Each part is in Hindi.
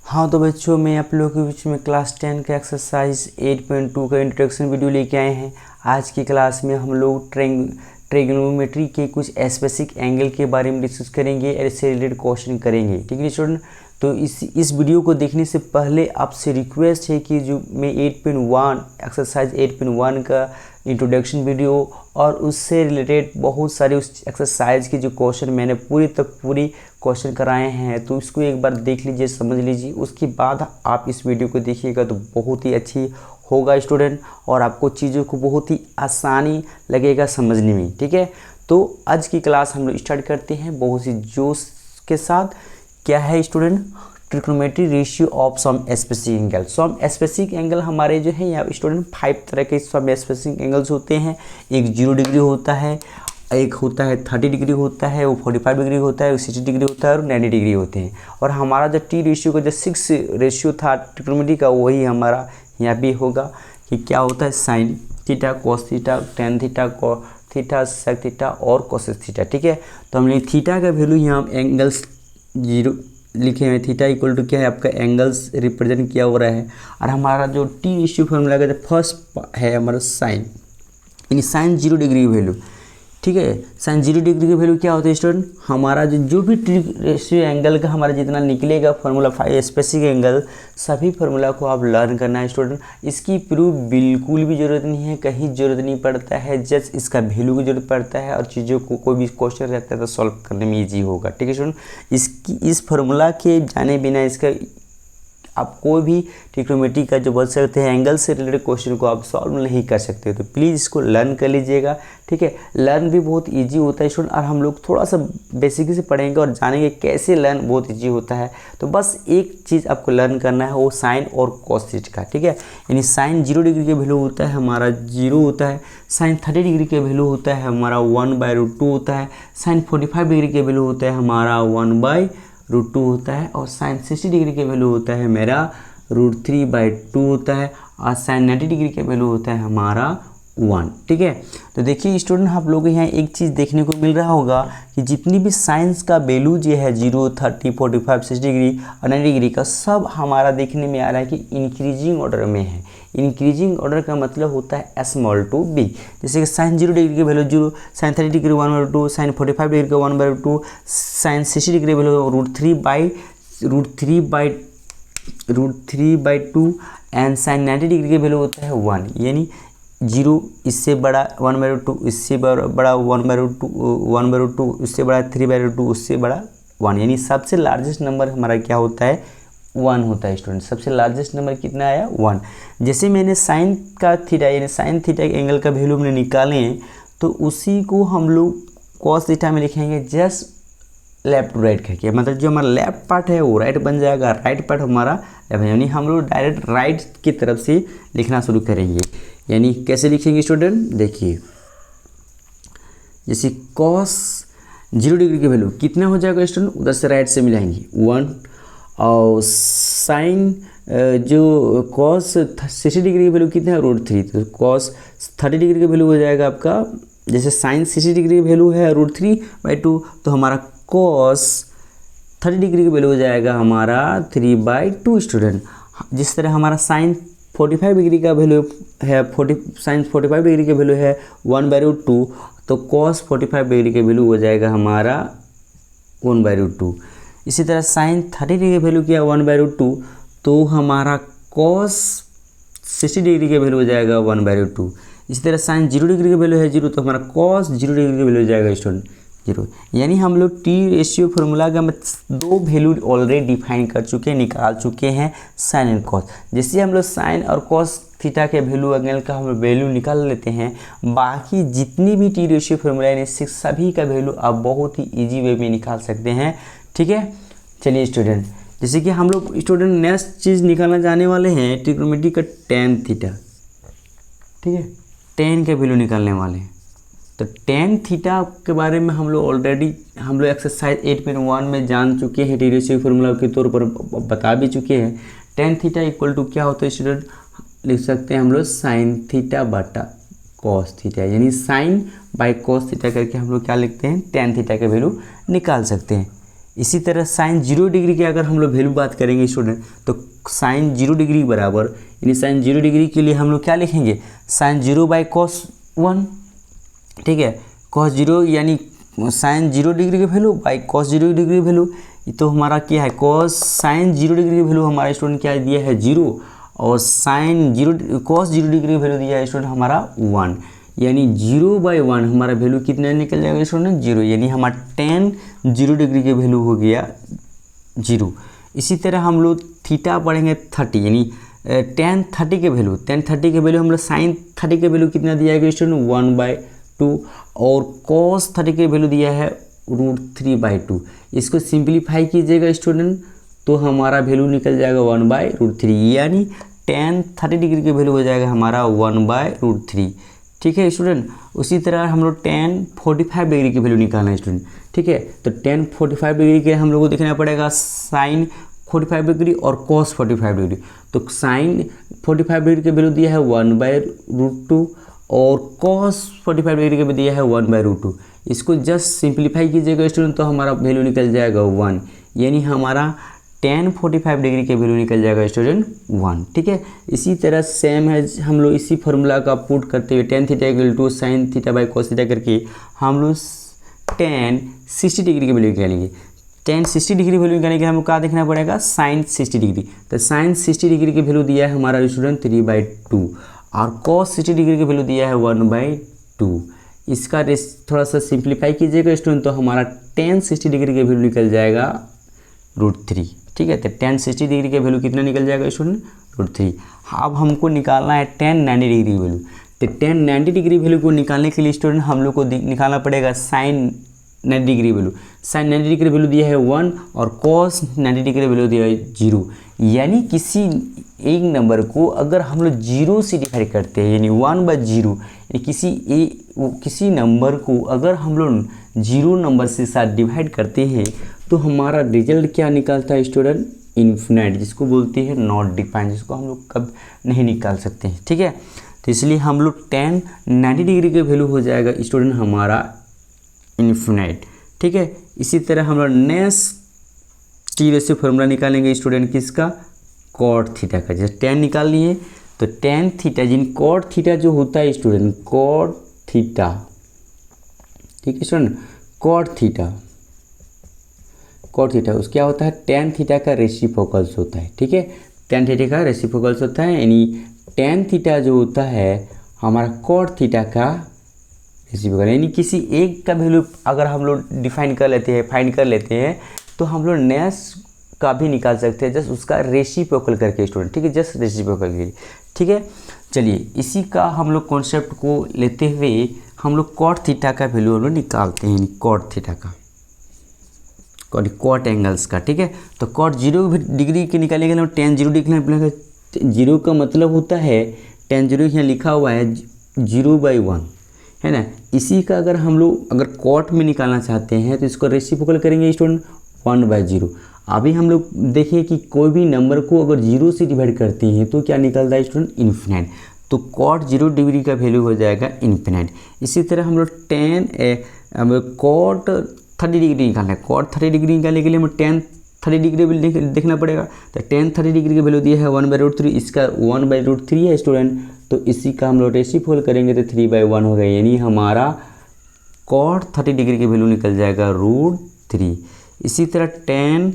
हाँ तो बच्चों, मैं आप लोगों के बीच में क्लास 10 का एक्सरसाइज 8.2 का इंट्रोडक्शन वीडियो लेके आए हैं। आज की क्लास में हम लोग ट्रिग्नोमेट्री के कुछ स्पेसिफिक एंगल के बारे में डिस्कस करेंगे और इससे रिलेटेड क्वेश्चन करेंगे। ठीक है स्टूडेंट, तो इस वीडियो को देखने से पहले आपसे रिक्वेस्ट है कि जो मैं 8.1 एक्सरसाइज 8.1 का इंट्रोडक्शन वीडियो और उससे रिलेटेड बहुत सारे उस एक्सरसाइज के जो क्वेश्चन मैंने पूरी क्वेश्चन कराए हैं, तो इसको एक बार देख लीजिए, समझ लीजिए। उसके बाद आप इस वीडियो को देखिएगा तो बहुत ही अच्छी होगा स्टूडेंट, और आपको चीज़ों को बहुत ही आसानी लगेगा समझने में। ठीक है, तो आज की क्लास हम लोग स्टार्ट करते हैं बहुत ही जोश के साथ। क्या है student? Trigonometry ratio of some specific angle. Some specific angle हमारे जो है यहाँ स्टूडेंट 5 तरह के सम स्पेसिफिक एंगल्स होते हैं। एक 0 डिग्री होता है, एक होता है 30 डिग्री होता है, वो 45 डिग्री होता है, 60 डिग्री होता है और 90 डिग्री होते हैं। और हमारा जो टी रेशियो का जो 6 रेशियो था ट्रिग्नोमेट्री का, वही हमारा यहाँ भी होगा कि क्या होता है sine theta, cos theta, tan theta, cos theta, sec theta और कोसेक थीटा। ठीक है, तो हमने थीटा का वैल्यू यहाँ एंगल्स 0 लिखे हैं। थीटा इक्वल टू क्या है आपका एंगल्स रिप्रेजेंट किया हो रहा है। और हमारा जो टी रेशियो फॉर्मूला का जो फर्स्ट है हमारा साइन, यानी साइन 0 डिग्री वैल्यू। ठीक है, साइन 0 डिग्री की वैल्यू क्या होता है स्टूडेंट? हमारा जो भी टी रेशियो एंगल का हमारा जितना निकलेगा फार्मूला 5 स्पेसिफिक एंगल, सभी फार्मूला को आप लर्न करना है स्टूडेंट। इसकी प्रूफ बिल्कुल भी ज़रूरत नहीं है, कहीं ज़रूरत नहीं पड़ता है, जस्ट इसका वैल्यू की जरूरत पड़ता है और चीज़ों को कोई भी क्वेश्चन रहता है तो सॉल्व करने में ईजी होगा। ठीक है स्टूडेंट, इस फार्मूला के जाने बिना इसका आप कोई भी ट्रिग्नोमेट्री का जो बोल सकते हैं एंगल से रिलेटेड क्वेश्चन को आप सॉल्व नहीं कर सकते। तो प्लीज़ इसको लर्न कर लीजिएगा। ठीक है, लर्न भी बहुत इजी होता है स्टूडेंट, और हम लोग थोड़ा सा बेसिक से पढ़ेंगे और जानेंगे कैसे लर्न बहुत इजी होता है। तो बस एक चीज़ आपको लर्न करना है, वो साइन और कॉस थीटा का। ठीक है, यानी साइन 0 डिग्री के वैल्यू होता है हमारा 0 होता है, साइन 30 डिग्री के वैल्यू होता है हमारा 1/√2 होता है, साइन 45 डिग्री के वैल्यू होता है हमारा 1/√2 होता है, और साइन 60 डिग्री के वैल्यू होता है मेरा √3/2 होता है, और साइन 90 डिग्री के वैल्यू होता है हमारा 1। ठीक है, तो देखिए स्टूडेंट, आप लोगों को यहाँ एक चीज़ देखने को मिल रहा होगा कि जितनी भी साइंस का वैल्यू जो है 0, 30, 45, 60 डिग्री और 90 डिग्री का, सब हमारा देखने में आ रहा है कि इंक्रीजिंग ऑर्डर में है। इंक्रीजिंग ऑर्डर का मतलब होता है स्मॉल टू बी। जैसे कि साइन 0 डिग्री की value 0, sine 30 degree 1/2, sine 45 degree का 1/2, sine 60 degree value √3/2 and sine 90 degree की वैल्यू होता है 1। यानी 0 इससे बड़ा 1/2, इससे बड़ा 1/2, इससे बड़ा 3/2, उससे बड़ा 1। यानी सबसे लार्जेस्ट नंबर हमारा क्या होता है? 1 होता है स्टूडेंट। सबसे लार्जेस्ट नंबर कितना आया? 1। जैसे मैंने साइन का थीटा यानी साइन थीटा के एंगल का वैल्यू हमने निकाले हैं, तो उसी को हम लोग कॉस थीटा में लिखेंगे जस्ट लेफ्ट टू राइट करके। मतलब जो हमारा लेफ्ट पार्ट है वो राइट बन जाएगा, राइट पार्ट हमारा लेफ्ट, यानी हम लोग डायरेक्ट राइट की तरफ से लिखना शुरू करेंगे। यानी कैसे लिखेंगे स्टूडेंट? देखिए, जैसे कॉस 0 डिग्री की वैल्यू कितना हो जाएगा स्टूडेंट? उधर से राइट से मिलाएंगे 1, और साइन जो कॉस 60 डिग्री की वैल्यू कितना है? √3। तो कॉस 30 डिग्री की वैल्यू हो जाएगा आपका, जैसे साइन 60 डिग्री की वैल्यू है √3/2, तो हमारा कॉस 30 डिग्री की वैल्यू हो जाएगा हमारा 3/2 स्टूडेंट। जिस तरह हमारा साइन 45 डिग्री का वैल्यू है साइन 45 डिग्री का वैल्यू है 1/2, तो कॉस 45 डिग्री का वैल्यू हो जाएगा हमारा 1/2। इसी तरह साइन 30 डिग्री की वैल्यू किया 1/2, तो हमारा कॉस 60 डिग्री का वैल्यू हो जाएगा 1/2। इसी तरह साइन 0 डिग्री का वैल्यू है 0, तो हमारा कॉस 0 डिग्री का वैल्यू हो जाएगा स्टूडेंट 0। यानी हम लोग टी रेशियो फार्मूला का 2 वैल्यू ऑलरेडी डिफाइन कर चुके हैं, निकाल चुके हैं, साइन एंड कॉस। जैसे हम लोग साइन और कॉस थीटा के वैल्यू एंगल का हम वैल्यू निकाल लेते हैं, बाकी जितनी भी टी रेशियो फार्मूला है सभी का वैल्यू आप बहुत ही ईजी वे में निकाल सकते हैं। ठीक है, चलिए स्टूडेंट, जैसे कि हम लोग स्टूडेंट नेक्स्ट चीज़ निकालना जाने वाले हैं ट्रिग्नोमेट्री का टेन थीटा। ठीक है, टेन का वैल्यू निकालने वाले हैं। तो टेन थीटा के बारे में हम लोग ऑलरेडी एक्सरसाइज 8.1 में जान चुके हैं, टी रेशियो फार्मूला के तौर पर बता भी चुके हैं। टेन थीटा इक्वल टू क्या होता है स्टूडेंट? लिख सकते हैं हम लोग साइन थीटा बटा कॉस थीटा, यानी साइन बाय कॉस थीटा करके हम लोग क्या लिखते हैं? टेन थीटा का वैल्यू निकाल सकते हैं। इसी तरह साइन 0 डिग्री की अगर हम लोग वैल्यू बात करेंगे स्टूडेंट, तो साइन 0 डिग्री बराबर, यानी साइन 0 डिग्री के लिए हम लोग क्या लिखेंगे, साइन 0 बाई कॉस 1, ठीक है। कॉस 0 यानी साइन 0 डिग्री की वैल्यू बाई कॉस 0 डिग्री की वैल्यू, तो हमारा क्या है, कॉस साइन 0 डिग्री की वैल्यू हमारा स्टूडेंट क्या दिया है 0, और साइन 0 कॉस 0 डिग्री की वैल्यू दिया है स्टूडेंट हमारा 1, यानी 0/1 हमारा वैल्यू कितना निकल जाएगा स्टूडेंट 0, यानी हमारा tan 0 डिग्री की वैल्यू हो गया 0। इसी तरह हम लोग थीटा पढ़ेंगे 30, यानी tan 30 के वैल्यू, हम लोग साइन 30 के वैल्यू कितना दिया है स्टूडेंट 1/2, और cos 30 के वैल्यू दिया है √3/2। इसको सिंप्लीफाई कीजिएगा स्टूडेंट, तो हमारा वैल्यू निकल जाएगा 1/√3, यानी tan 30 डिग्री की वैल्यू हो जाएगा हमारा 1/√3, ठीक है स्टूडेंट। उसी तरह हम लोग tan 45 डिग्री की वैल्यू निकालना है स्टूडेंट, ठीक है। तो tan 45 डिग्री के हम लोग को देखना पड़ेगा साइन 45 डिग्री और cos 45 डिग्री। तो साइन 45 डिग्री की वैल्यू दिया है 1/√2 और cos 45 डिग्री की वैल्यू दिया है 1/√2। इसको जस्ट सिंप्लीफाई कीजिएगा स्टूडेंट, तो हमारा वैल्यू निकल जाएगा 1, यानी हमारा tan 45 डिग्री के वैल्यू निकल जाएगा स्टूडेंट 1, ठीक है। इसी तरह सेम है, हम लोग इसी फार्मूला का पुट करते हुए tan theta equal to sine theta by cos theta करके हम लोग tan 60 डिग्री की वैल्यू निकालेंगे। tan 60 डिग्री वैल्यू निकालने के लिए हमको क्या देखना पड़ेगा, साइन 60 डिग्री। तो साइन 60 डिग्री की वैल्यू दिया है हमारा स्टूडेंट 3/2, और cos 60 डिग्री की वैल्यू दिया है 1/2। इसका थोड़ा सा सिंप्लीफाई कीजिएगा स्टूडेंट, तो हमारा tan 60 डिग्री की वैल्यू निकल जाएगा √3, ठीक है। तो tan 60 डिग्री की वैल्यू कितना निकल जाएगा स्टूडेंट √3। अब हमको निकालना है tan 90 डिग्री की वैल्यू। तो tan 90 डिग्री वैल्यू को निकालने के लिए स्टूडेंट हम लोग को निकालना पड़ेगा sine 90 degree value. Sine 90 degree value दिया है 1 और cos 90 डिग्री वैल्यू दिया है 0, यानी किसी एक नंबर को अगर हम लोग 0 से डिवाइड करते हैं, यानी 1/0, यानी किसी नंबर को अगर हम लोग 0 नंबर से साथ डिवाइड करते हैं तो हमारा रिजल्ट क्या निकलता है स्टूडेंट, इन्फिनाइट, जिसको बोलते हैं नॉट डिफाइंड, जिसको हम लोग कब नहीं निकाल सकते हैं, ठीक है। तो इसलिए हम लोग tan 90 डिग्री की वैल्यू हो जाएगा स्टूडेंट हमारा इन्फिनाइट, ठीक है। इसी तरह हम लोग नेक्स्ट टी रेशियो फॉर्मूला निकालेंगे स्टूडेंट किसका, कॉट थीटा का। जैसे tan निकाल लिए तो tan थीटा, जिन कॉट थीटा जो होता है स्टूडेंट, कॉट थीटा, ठीक है स्टूडेंट, कॉट थीटा उस क्या होता है, tan थीटा का रेसिप्रोकल्स होता है, ठीक है। tan थीटा का रेसिप्रोकल्स होता है, यानी tan थीटा जो होता है हमारा कॉट थीटा का रेसिप्रोकल, यानी किसी एक का वैल्यू अगर हम लोग डिफाइन कर लेते हैं, फाइंड कर लेते हैं, तो हम लोग नेक्स्ट का भी निकाल सकते हैं, जस्ट उसका रेसिप्रोकल करके स्टूडेंट, ठीक है, जस्ट रेसिप्रोकल के लिए, ठीक है। चलिए इसी का हम लोग कॉन्सेप्ट को लेते हुए हम लोग कॉट थीटा का वैल्यू हम लोग निकालते हैं, कॉट थीटा का, कॉट एंगल्स का, ठीक है। तो कॉट 0 डिग्री के निकालेंगे हम tan 0 डिग्री निकालेंगे। 0 का मतलब होता है tan 0 यहाँ लिखा हुआ है 0/1, है ना। इसी का अगर हम लोग अगर कॉट में निकालना चाहते हैं तो इसको रेसिप्रोकल करेंगे स्टूडेंट 1/0। अभी हम लोग देखिए कि कोई भी नंबर को अगर 0 से डिवाइड करते हैं तो क्या निकलता है स्टूडेंट, इन्फिनाइट। तो कॉट 0 डिग्री का वैल्यू हो जाएगा इन्फिनाइट। इसी तरह हम लोग कॉट 30 डिग्री निकालना है। कॉट 30 डिग्री निकालने के लिए हमें tan 30 डिग्री भी देखना पड़ेगा। तो tan 30 डिग्री की वैल्यू दिया है 1/√3, इसका 1/√3 है स्टूडेंट, तो इसी का हम लोग रेसिप्रोकल करेंगे तो 3/1 हो गया, यानी हमारा कॉट 30 डिग्री की वैल्यू निकल जाएगा √3। इसी तरह tan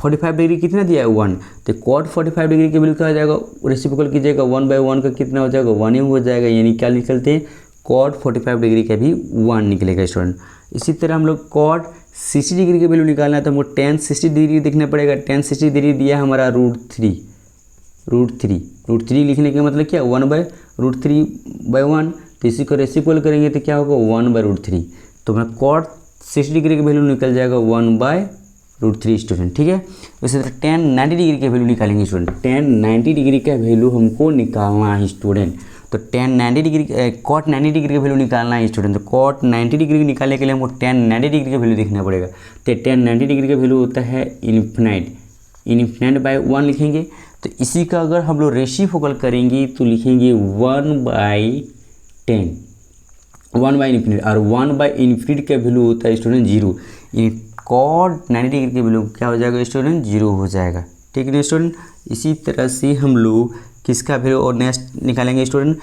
45 डिग्री कितना दिया है 1, तो कॉट 45 डिग्री की वैल्यू क्या हो जाएगा, रेसिप्रोकल कीजिएगा 1/1 का कितना हो जाएगा 1 ही हो जाएगा, यानी क्या निकलते हैं कॉट 45 डिग्री का भी 1 निकलेगा स्टूडेंट। इसी तरह हम लोग कॉट 60 डिग्री की वैल्यू निकालना है तो हमको tan 60 डिग्री देखना पड़ेगा। tan 60 डिग्री दिया है हमारा √3 लिखने का मतलब क्या 1/√3/1, तो इसी को रेसिप्रोकल करेंगे तो क्या होगा 1/√3, तो हमारा कॉट 60 डिग्री की वैल्यू निकल जाएगा 1/√3 स्टूडेंट, ठीक है। इसी तरह tan 90 डिग्री की वैल्यू निकालेंगे स्टूडेंट। tan 90 डिग्री का वैल्यू हमको निकालना है स्टूडेंट, तो tan 90 डिग्री कॉट 90 डिग्री का वैल्यू निकालना है स्टूडेंट। तो कॉट 90 डिग्री निकालने के लिए हमको tan 90 डिग्री का वैल्यू देखना पड़ेगा। तो tan 90 डिग्री का वैल्यू होता है इन्फिनाइट/1 लिखेंगे। तो इसी का अगर हम लोग रेसिप्रोकल करेंगे तो लिखेंगे 1/10, 1/∞, और 1/∞ का वैल्यू होता है स्टूडेंट 0, यानी कॉड 90 डिग्री की वैल्यू क्या हो जाएगा स्टूडेंट, 0 हो जाएगा। ठीक है ना स्टूडेंट। इसी तरह से हम लोग किसका वैल्यू और नेक्स्ट निकालेंगे स्टूडेंट,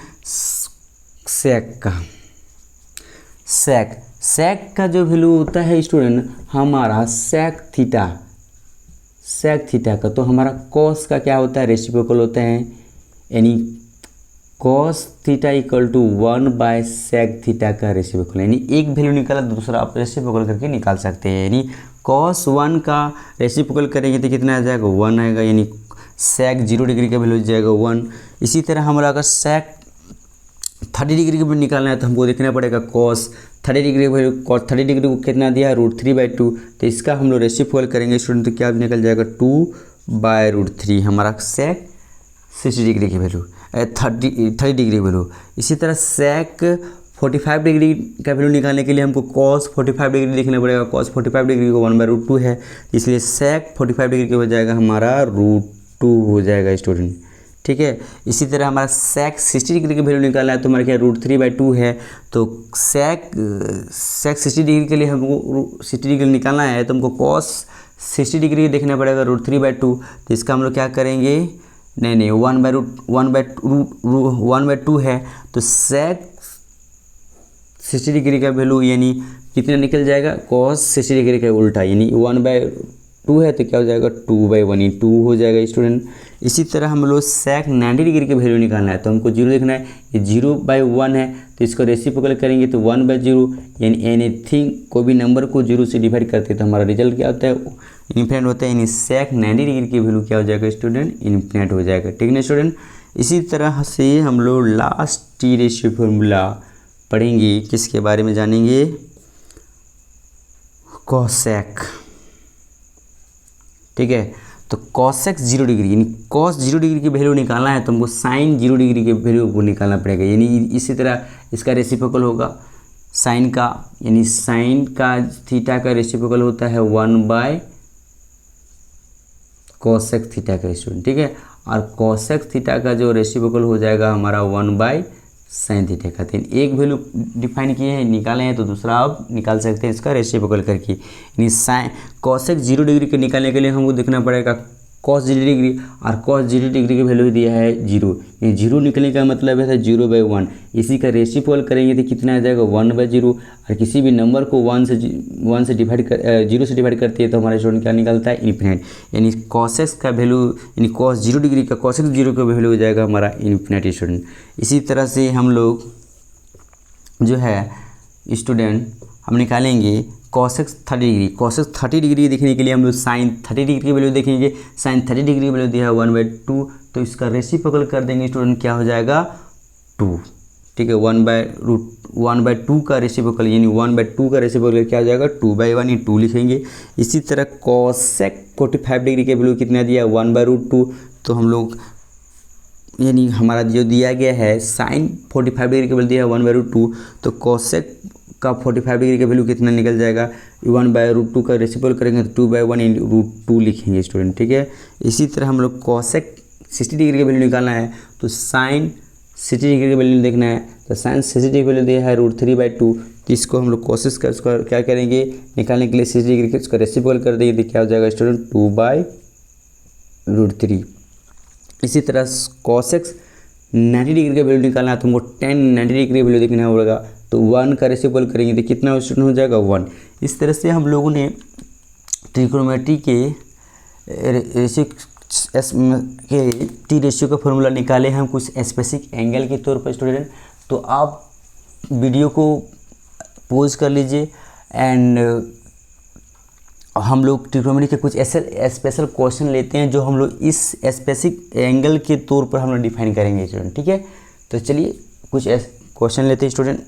सेक का। सेक का जो वैल्यू होता है स्टूडेंट हमारा सेक थीटा का, तो हमारा कॉस का क्या होता है, रेसिप्रोकल होता है, यानी कॉस थीटा इक्वल टू 1/सेक थीटा का रेसिप्रोकल, यानी एक वैल्यू निकाला दूसरा आप रेसिप्रोकल करके निकाल सकते हैं। यानी कॉस 1 का रेसिप्रोकल करेंगे तो कितना आ जाएगा, 1 आएगा, यानी सेक 0 डिग्री का वैल्यू हो जाएगा 1। इसी तरह हमारा अगर सेक 30 डिग्री का वैल्यू निकालना है तो हमको देखना पड़ेगा कॉस 30 डिग्री का वैल्यू, कॉस 30 डिग्री को कितना दिया है, √3/2, तो इसका हम लोग रेसिप्रोकल करेंगे स्टूडेंट, तो क्या निकल जाएगा 2/√3, हमारा सेक 60 डिग्री की वैल्यू, 30 डिग्री वैल्यू। इसी तरह सेक 45 डिग्री का वैल्यू निकालने के लिए हमको कॉस 45 डिग्री लिखना पड़ेगा। कॉस 45 डिग्री को 1/√2 है, इसलिए सेक 45 डिग्री का हो जाएगा हमारा √2 हो जाएगा स्टूडेंट। ठीक है। इसी तरह हमारा सेक 60 डिग्री की वैल्यू निकालना है तो हमारे क्या √3/2 है, तो सेक 60 डिग्री के लिए हमको 60 डिग्री निकालना है तो हमको कॉस 60 डिग्री देखना पड़ेगा √3/2, तो इसका हम लोग क्या करेंगे, नहीं 1/2 है, तो सेक 60 डिग्री का वैल्यू यानी कितना निकल जाएगा, कॉस 60 डिग्री का उल्टा, यानी 1/2 है तो क्या हो जाएगा 2/1, 2 हो जाएगा स्टूडेंट। इसी तरह हम लोग सेक 90 डिग्री की वैल्यू निकालना है तो हमको 0 देखना है, ये 0/1 है तो इसको रेसिप्रोकल करेंगे तो 1/0, यानी एनीथिंग कोई भी नंबर को 0 से डिवाइड करते हैं तो हमारा रिजल्ट क्या होता है, इन्फिनिट होता है, यानी सेक 90 डिग्री की वैल्यू क्या हो जाएगा स्टूडेंट, इन्फिनिट हो जाएगा। ठीक है स्टूडेंट। इसी तरह से हम लोग लास्ट टी रेशियो फॉर्मूला पढ़ेंगे, किसके बारे में जानेंगे, कॉसेक। ठीक है, तो कॉसेक 0 डिग्री, यानी कॉस 0 डिग्री की वैल्यू निकालना है तो हमको साइन 0 डिग्री की वैल्यू को निकालना पड़ेगा, यानी इसी तरह इसका रेसिप्रोकल होगा साइन का, यानी साइन का थीटा का रेसिप्रोकल होता है 1/कॉसेक थीटा का स्टूडेंट। ठीक है, और कॉसेक थीटा का जो रेसिप्रोकल हो जाएगा हमारा 1/साइन थीटा का। एक वैल्यू डिफाइन किए हैं निकाले हैं तो दूसरा आप निकाल सकते हैं इसका रेसिप्रोकल करके, यानी साइन कॉसेक 0 डिग्री के निकालने के लिए हमको देखना पड़ेगा कॉस 0 डिग्री, और कॉस 0 डिग्री की वैल्यू दिया है 0, ये 0 निकलने का मतलब है 0/1, इसी का रेसिप्रोकल करेंगे तो कितना आ जाएगा 1/0, और किसी भी नंबर को 1 से डिवाइड कर 0 से डिवाइड करते हैं तो हमारा स्टूडेंट क्या निकलता है, इन्फिनिट, यानी कॉसेक का वैल्यू यानी कॉस 0 डिग्री का कॉसेक 0 का वैल्यू हो जाएगा हमारा इन्फिनिट स्टूडेंट। इसी तरह से हम लोग जो है स्टूडेंट हम निकालेंगे कॉसेक 30 डिग्री। कॉसेक 30 डिग्री देखने के लिए हम लोग साइन 30 डिग्री की वैल्यू देखेंगे, साइन 30 डिग्री की वैल्यू दिया है 1/2, तो इसका रेसिप्रोकल कर देंगे स्टूडेंट, क्या हो जाएगा 2। ठीक है, 1/2 का रेसिप्रोकल, यानी 1/2 का रेसिप्रोकल क्या हो जाएगा 2/1, ये 2 लिखेंगे। इसी तरह कॉसेक 45 डिग्री की वैल्यू कितना दिया 1/√2, तो हम लोग यानी हमारा जो दिया गया है साइन 45 डिग्री की वैल्यू दिया है 1/√2, तो कॉसेक का 45 डिग्री का वैल्यू कितना निकल जाएगा 1/√2 का रेसिप्रोकल करेंगे तो 2/1 √2 लिखेंगे स्टूडेंट। ठीक है, इसी तरह हम लोग कॉसेक 60 डिग्री का वैल्यू निकालना है तो साइन 60 डिग्री का वैल्यू देखना है, तो साइन 60 डिग्री वैल्यू दिया है √3/2, तो इसको हम लोग कोशिश कर उसका क्या करेंगे निकालने के लिए 60 डिग्री का इसका रेसिप्रोकल कर देंगे तो क्या हो जाएगा स्टूडेंट 2/√3। इसी तरह कॉसेक 90 डिग्री का वैल्यू निकालना है तो हमको 90 डिग्री का वैल्यू देखना होगा, तो 1 का रेसिप्रोकल करेंगे तो कितना स्टूडेंट हो जाएगा 1। इस तरह से हम लोगों ने ट्रिग्नोमेट्री के टी रेशियो का फॉर्मूला निकाले हैं कुछ स्पेसिफिक एंगल के तौर पर स्टूडेंट। तो आप वीडियो को पॉज कर लीजिए एंड हम लोग ट्रिग्नोमेट्री के कुछ ऐसे स्पेशल क्वेश्चन लेते हैं जो हम लोग इस स्पेसिफिक एंगल के तौर पर हम लोग डिफाइन करेंगे स्टूडेंट। ठीक है, तो चलिए कुछ क्वेश्चन लेते हैं स्टूडेंट।